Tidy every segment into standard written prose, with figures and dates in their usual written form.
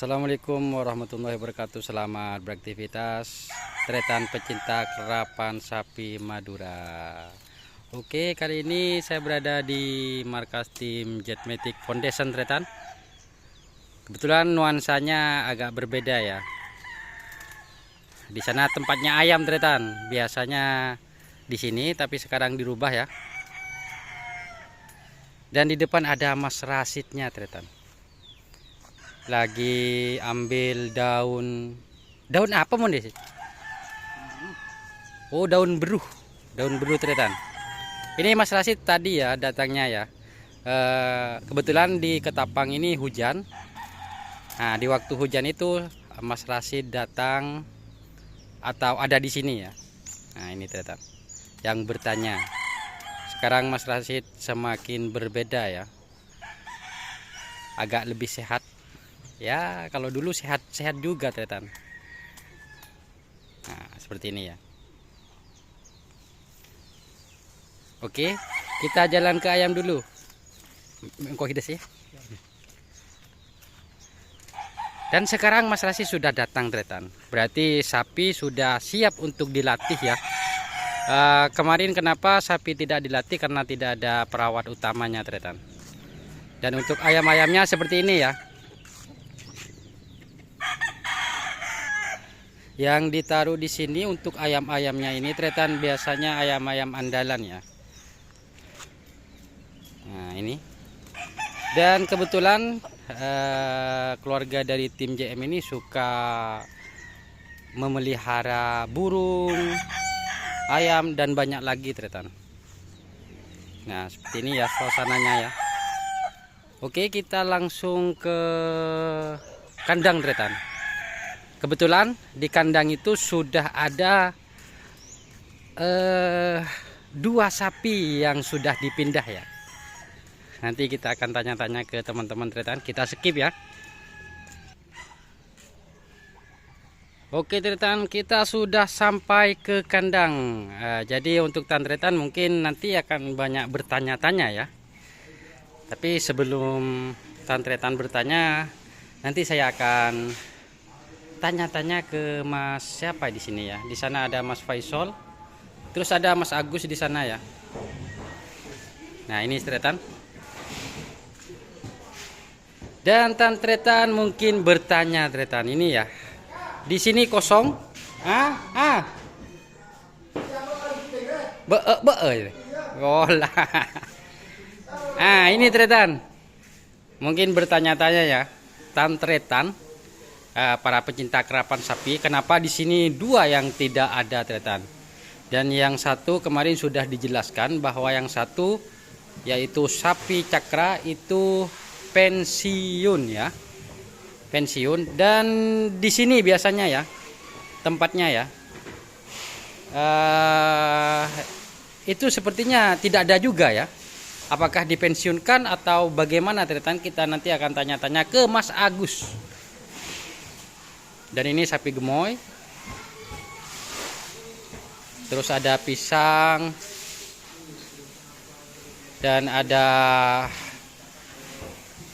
Assalamualaikum warahmatullahi wabarakatuh. Selamat beraktivitas tretan pecinta kerapan sapi Madura. Oke, kali ini saya berada di markas tim Jetmatic Foundation tretan. Kebetulan nuansanya agak berbeda ya. Di sana tempatnya ayam tretan. Biasanya di sini tapi sekarang dirubah ya. Dan di depan ada Mas Rasidnya tretan. Lagi ambil daun apa mon deh? Oh, daun beruh tretan. Ini Mas Rasid tadi ya datangnya ya. Kebetulan di Ketapang ini hujan. Nah, di waktu hujan itu Mas Rasid datang atau ada di sini ya. Nah, ini tretan yang bertanya. Sekarang Mas Rasid semakin berbeda ya. Agak lebih sehat. Ya, kalau dulu sehat-sehat juga tretan. Nah, seperti ini ya. Oke, kita jalan ke ayam dulu. Engkau hides ya. Dan sekarang Mas Rasid sudah datang tretan. Berarti sapi sudah siap untuk dilatih ya. Kemarin kenapa sapi tidak dilatih? Karena tidak ada perawat utamanya tretan. Dan untuk ayam-ayamnya seperti ini ya. Yang ditaruh di sini untuk ayam-ayamnya ini tretan biasanya ayam-ayam andalan ya. Nah, ini. Dan kebetulan keluarga dari tim JM ini suka memelihara burung, ayam dan banyak lagi tretan. Nah, seperti ini ya suasananya ya. Oke, kita langsung ke kandang tretan. Kebetulan di kandang itu sudah ada 2 sapi yang sudah dipindah ya. Nanti kita akan tanya-tanya ke teman-teman tretan. Kita skip ya. Oke tretan, kita sudah sampai ke kandang. Jadi untuk tretan mungkin nanti akan banyak bertanya-tanya ya. Tapi sebelum tretan bertanya, nanti saya akan tanya-tanya ke Mas siapa di sini ya. Di sana ada Mas Faisal. Terus ada Mas Agus di sana ya. Nah, ini tretan. Dan tretan mungkin bertanya tretan ini ya. Di sini kosong. Oh lah. Ini tretan. Mungkin bertanya-tanya ya. Tretan. Para pecinta kerapan sapi, kenapa di sini 2 yang tidak ada tretan, dan yang satu kemarin sudah dijelaskan bahwa yang satu yaitu sapi cakra itu pensiun ya, pensiun. Dan di sini biasanya ya tempatnya ya itu sepertinya tidak ada juga ya. Apakah dipensiunkan atau bagaimana tretan, kita nanti akan tanya-tanya ke Mas Agus. Dan ini sapi gemoy. Terus ada pisang. Dan ada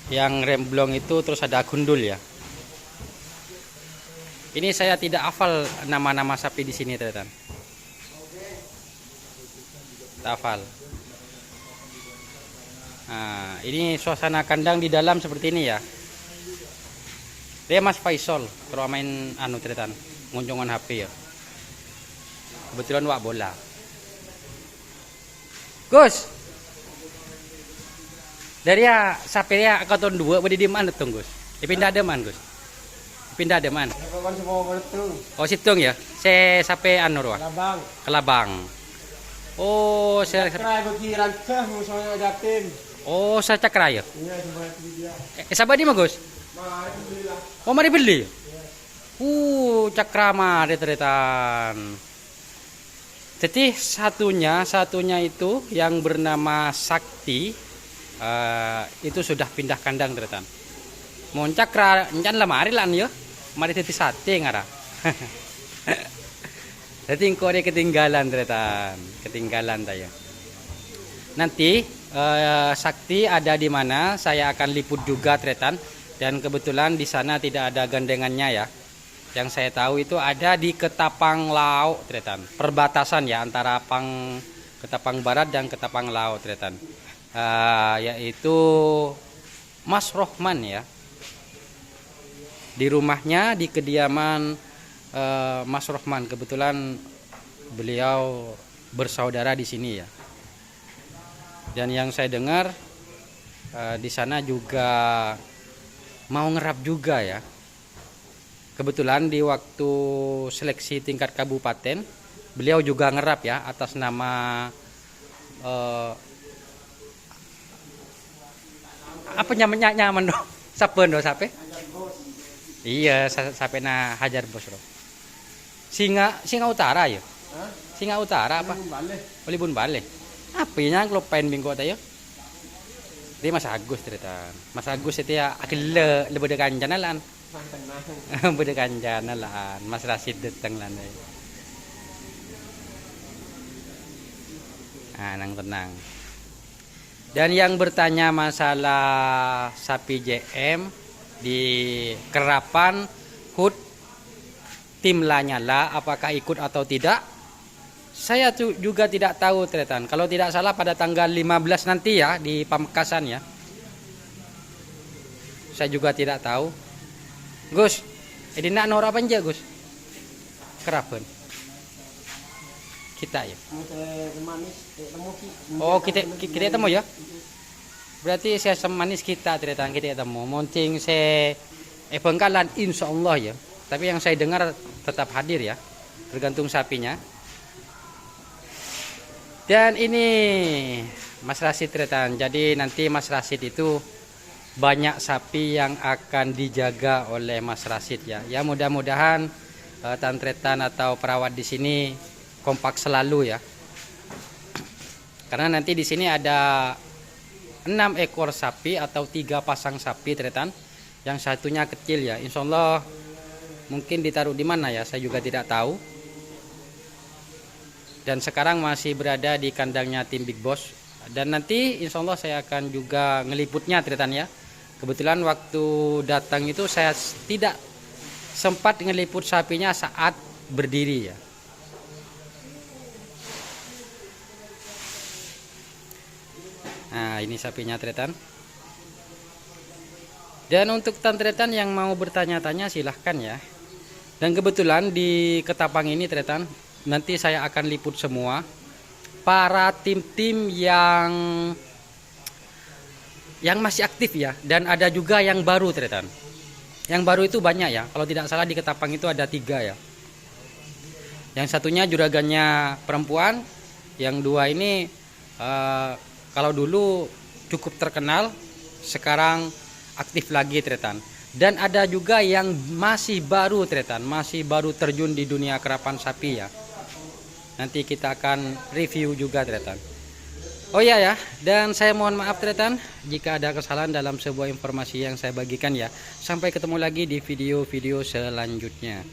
yang remblong itu, terus ada gundul ya. Ini saya tidak hafal nama-nama sapi di sini, teman-teman. Tak hafal. Nah, ini suasana kandang di dalam seperti ini ya. Dia Mas Faisal, kalau main tretan, ngunjungan HP ya. Kebetulan wak bola. Gus. Dari ya sapi ya katon 2 bodi di mana tuh Gus? Dipindah ada man Gus. Dipindah ada man. Oh, situng ya. Saya sapi roa. Kelabang. Oh, saya Oh, saya cakra ya. Sabar di mah Gus? Oh, mari beli. Cakra mari tretan. Jadi satunya itu yang bernama Sakti itu sudah pindah kandang tretan. Mon cakra encan lah mari lan ya. Mari titi sate ngara. Jadi engko dia ketinggalan tretan. Ketinggalan tayo. Nanti Sakti ada di mana saya akan liput juga tretan. Dan kebetulan di sana tidak ada gandengannya ya. Yang saya tahu itu ada di Ketapang Laut, tretan. Perbatasan ya antara Ketapang Barat dan Ketapang Laut, tretan. Yaitu Mas Rohman ya. Di rumahnya, di kediaman Mas Rohman. Kebetulan beliau bersaudara di sini ya. Dan yang saya dengar di sana juga mau ngerap juga ya. Kebetulan di waktu seleksi tingkat kabupaten beliau juga ngerap ya atas nama apa namanya nyaman dong. Sapen do sape? Iya, sape na Hajar Bos bro. Singa Utara ya? Singa Utara apa? Pelibun Bale. Apa ya kalau pengen minggu tayo? Dia Mas Agus cerita. Mas Agus itu ya akhirnya lebih dekat janalan. Beda kanjana lah, Mas Rasid datang lah. Nang tenang. Dan yang bertanya masalah sapi JM di Kerapan HUT tim Lanyala apakah ikut atau tidak? Saya tuh juga tidak tahu, tretan. Kalau tidak salah pada tanggal 15 nanti ya di Pamekasan ya. Saya juga tidak tahu. Gus, ini nak nora apa aja Gus? Kerapan. Kita ya. Oh kita temu ya. Berarti saya semanis kita ternyata kita temu. Moncing se Bengkalan insya Allah ya. Tapi yang saya dengar tetap hadir ya. Tergantung sapinya. Dan ini Mas Rasid ternyata. Jadi nanti Mas Rasid itu banyak sapi yang akan dijaga oleh Mas Rasid ya. Ya mudah-mudahan tantretan atau perawat di sini kompak selalu ya. Karena nanti di sini ada 6 ekor sapi atau 3 pasang sapi tretan. Yang satunya kecil ya. Insya Allah mungkin ditaruh di mana ya, saya juga tidak tahu. Dan sekarang masih berada di kandangnya tim Big Boss. Dan nanti insya Allah saya akan juga ngeliputnya tretan ya. Kebetulan waktu datang itu saya tidak sempat ngeliput sapinya saat berdiri ya. Nah ini sapinya tretan. Dan untuk tantretan yang mau bertanya-tanya silahkan ya. Dan kebetulan di Ketapang ini tretan, nanti saya akan liput semua para tim-tim yang masih aktif ya, dan ada juga yang baru tretan. Yang baru itu banyak ya, kalau tidak salah di Ketapang itu ada 3 ya. Yang satunya juragannya perempuan, yang 2 ini kalau dulu cukup terkenal, sekarang aktif lagi tretan. Dan ada juga yang masih baru tretan, masih baru terjun di dunia kerapan sapi ya. Nanti kita akan review juga tretan. Oh iya ya, dan saya mohon maaf tretan jika ada kesalahan dalam sebuah informasi yang saya bagikan ya. Sampai ketemu lagi di video-video selanjutnya.